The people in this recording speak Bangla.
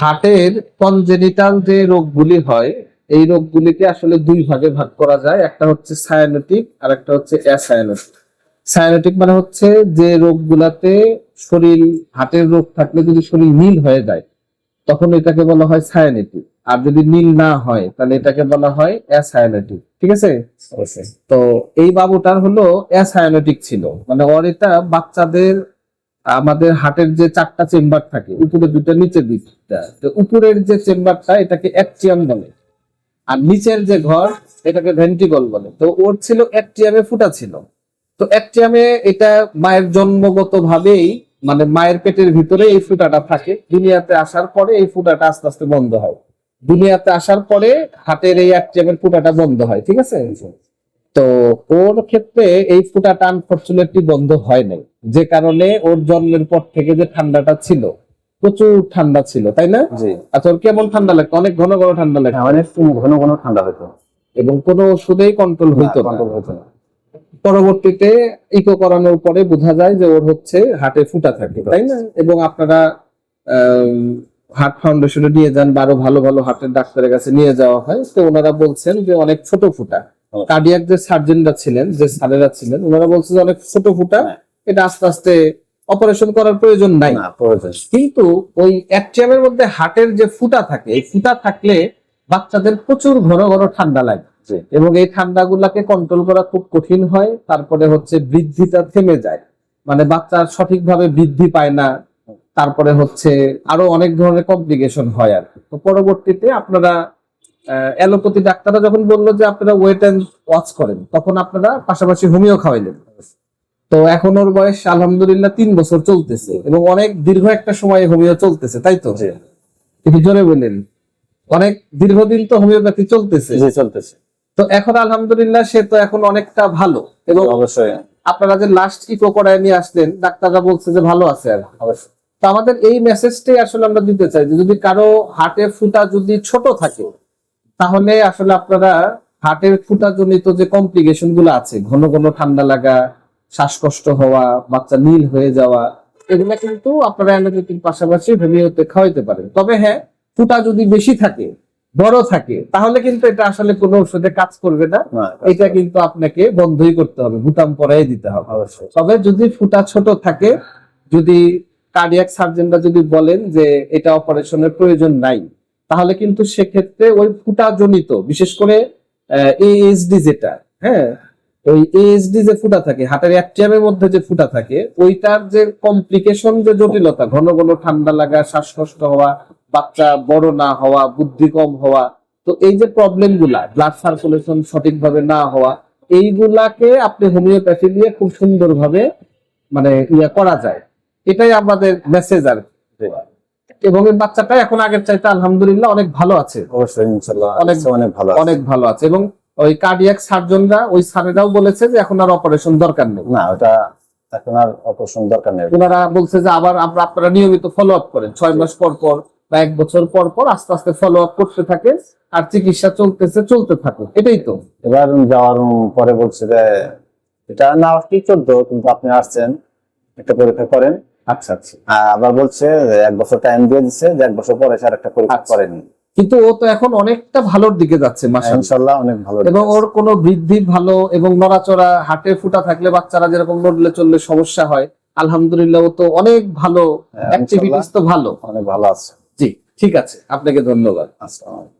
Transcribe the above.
হার্টের কনজেনিটাল যে রোগগুলি হয়, এই রোগগুলিকে আসলে দুই ভাগে ভাগ করা যায়। একটা হচ্ছে সায়ানোটিক আর একটা হচ্ছে অ্যাসায়ানোটিক। সায়ানোটিক মানে হচ্ছে যে রোগগুলাতে শরীর, হার্টের রোগ থাকলে যদি শরীর নীল হয়ে যায় তখন এটাকে বলা হয় সায়ানোটিক, আর যদি নীল না হয় তাহলে এটাকে বলা হয় অ্যাসায়ানোটিক। ঠিক আছে? তো এই বাবুটার হলো অ্যাসায়ানোটিক ছিল, মানে ওর এটা বাচ্চাদের, আমাদের হার্টের যে চারটা চেম্বার থাকে, উপরে দুটো নিচের দুইটা, তো উপরের যে চেম্বারটা এটাকে অ্যাট্রিয়াম বলে, আর নিচের যে ঘর এটাকে ভেন্ট্রিকল বলে। তো ওর ছিল অ্যাট্রিয়ামে ফুটা ছিল। তো অ্যাট্রিয়ামে এটা মায়ের জন্মগত ভাবেই, মানে মায়ের পেটের ভিতরে এই ফুটাটা থাকে। দুনিয়াতে আসার পরে এই ফুটাটা আস্তে আস্তে বন্ধ হয়। দুনিয়াতে আসার পরে হার্টের এই অ্যাট্রিয়ামের ফুটাটা বন্ধ হয়। ঠিক আছে? তো ওর ক্ষেত্রে এই ফুটাটা আনফরচুনেটলি বন্ধ হয় নাই, যে কারণে ওর জন্মের পর থেকে যে ঠান্ডাটা ছিল, প্রচুর ঠান্ডা ছিল, তাই না? জি। আচ্ছা, ওর কেমন ঠান্ডা লাগতো? অনেক ঘন ঘন ঠান্ডা লাগতো, অনেক ঘন ঘন ঠান্ডা হতো এবং কোনো ওষুধেই কন্ট্রোল হইতো না। কন্ট্রোল হতো না। পরবর্তীতে ইকো করানোর পরে বোঝা যায় যে ওর হচ্ছে হার্টে ফুটা থাকে, তাই না? এবং আপনারা হার্ট ফাউন্ডেশনে নিয়ে যান বা আরো ভালো ভালো হার্টের ডাক্তারের কাছে নিয়ে যাওয়া হয়, তো ওনারা বলছেন যে অনেক ছোট ফুটা। কার্ডিয়াক যে সার্জনরা ছিলেন, যে স্যারেরা ছিলেন, ওনারা বলছেন যে অনেক ছোট ফুটা, এটা আস্তে আস্তে অপারেশন করার প্রয়োজন নাই। কিন্তু ওই অ্যাট্রিয়ামের মধ্যে হার্টের যে ফুটা থাকে, এই ফুটা থাকলে বাচ্চাদের প্রচুর ঘন ঘন ঠান্ডা লাগে, এবং এই ঠান্ডাগুলাকে কন্ট্রোল করা খুব কঠিন হয়। তারপরে হচ্ছে বৃদ্ধিটা থেমে যায়, মানে বাচ্চার সঠিকভাবে বৃদ্ধি পায় না। তারপরে হচ্ছে আরো অনেক ধরনের কমপ্লিকেশন হয় আর কি। তো পরবর্তীতে আপনারা অ্যালোপ্যাথি ডাক্তাররা যখন বললো যে আপনারা ওয়েট এন্ড ওয়াচ করেন, তখন আপনারা পাশাপাশি হোমিও খাওয়াইলেন। তো এখন ওর বয়স আলহামদুলিল্লাহ 3 বছর চলতেছে, এবং অনেক দীর্ঘ একটা সময় হোমিও চলতেছে, তাই তো? একটু জোরে বলেন। অনেক দীর্ঘদিন তো হোমিওপ্যাথি চলতেছে। তো এখন আলহামদুলিল্লাহ সে তো এখন অনেকটা ভালো, এবং অবশ্যই আপনারা যে লাস্ট ইকো করায় নিয়ে আসলেন, ডাক্তাররা বলছে যে ভালো আছে আর। অবশ্যই। তো আমাদের এই মেসেজটাই আসলে আমরা দিতে চাই যে যদি কারো হার্টের ফুটা যদি ছোট থাকে, তাহলে আসলে আপনারা হার্টের ফুটা জনিত যে কমপ্লিকেশন গুলো আছে, ঘন ঘন ঠান্ডা লাগা, শ্বাসকষ্ট হওয়া, বাচ্চা নীল হয়ে যাওয়া, এগুলা কিন্তু আপনারা অ্যালোপ্যাথির পাশাপাশি হোমিওতে খাওয়াইতে পারেন। তবে হ্যাঁ, ফুটা যদি বেশি থাকে, বড় থাকে, তাহলে কিন্তু এটা আসলে কোনো ওষুধে কাজ করবে না। এটা কিন্তু আপনাকে বন্ধই করতে হবে, বুতাম পরাই দিতে হবে। তবে যদি ফুটা ছোট থাকে, যদি কার্ডিয়াক সার্জনরা যদি বলেন যে এটা অপারেশনের প্রয়োজন নাই, তাহলে কিন্তু সেক্ষেত্রে ওই ফুটা জনিত, বিশেষ করে এএসডি যেটা, হ্যাঁ, ওই এএসডি যে ফুটা থাকে, হার্টের অ্যাট্রিয়ামের মধ্যে যে ফুটা থাকে, ওইটার যে কমপ্লিকেশন, যে জটিলতা, ঘন ঘন ঠান্ডা লাগা, শ্বাসকষ্ট হওয়া, বাচ্চা বড় না হওয়া, বুদ্ধি কম হওয়া, তো এই যে প্রবলেম গুলা, ব্লাড সার্কুলেশন সঠিকভাবে না হওয়া, এইগুলাকে আপনি হোমিওপ্যাথি দিয়ে খুব সুন্দরভাবে মানে করা যায়। এটাই আমাদের মেসেজ আর কি। এবং এই বাচ্চাটা এখন আগের চাইতে আলহামদুলিল্লাহ অনেক ভালো আছে। অবশ্যই ইনশাআল্লাহ অনেক ভালো আছে। এবং ওই কার্ডিয়াক সার্জনরা, ওই স্যারেরাও বলেছে যে এখন আর অপারেশন দরকার নেই। না, ওটা এখন আর অপারেশন দরকার নেই। ওনারা বলছে যে আবার আপনারা নিয়মিত ফলো আপ করেন, 6 মাস পর পর বা 1 বছর পর পর আস্তে আস্তে ফলো আপ করতে থাকে, আর চিকিৎসা চলতে থাকুক। এটাই তো। এবার যাওয়ার পরে বলছে যে এটা না কি চলতো, কিন্তু আপনি আসছেন, একটা পরীক্ষা করেন। আচ্ছা আচ্ছা। আবার বলছে 1 বছর টাইম দিয়ে দিচ্ছে, যে 1 বছর পরে আর একটা পরীক্ষা করেনি। কিন্তু ও তো এখন অনেকটা ভালোর দিকে যাচ্ছে মাশাআল্লাহ, ইনশাআল্লাহ অনেক ভালো। এবং ওর কোনো বৃদ্ধি ভালো, এবং নড়াচড়া, হার্টের ফুটা থাকলে বাচ্চারা যেরকম নড়লে চললে সমস্যা হয়, আলহামদুলিল্লাহ ও তো অনেক ভালো, অ্যাক্টিভিটিস তো ভালো, অনেক ভালো আছে। জি, ঠিক আছে, আপনাকে ধন্যবাদ। আসসালামু আলাইকুম।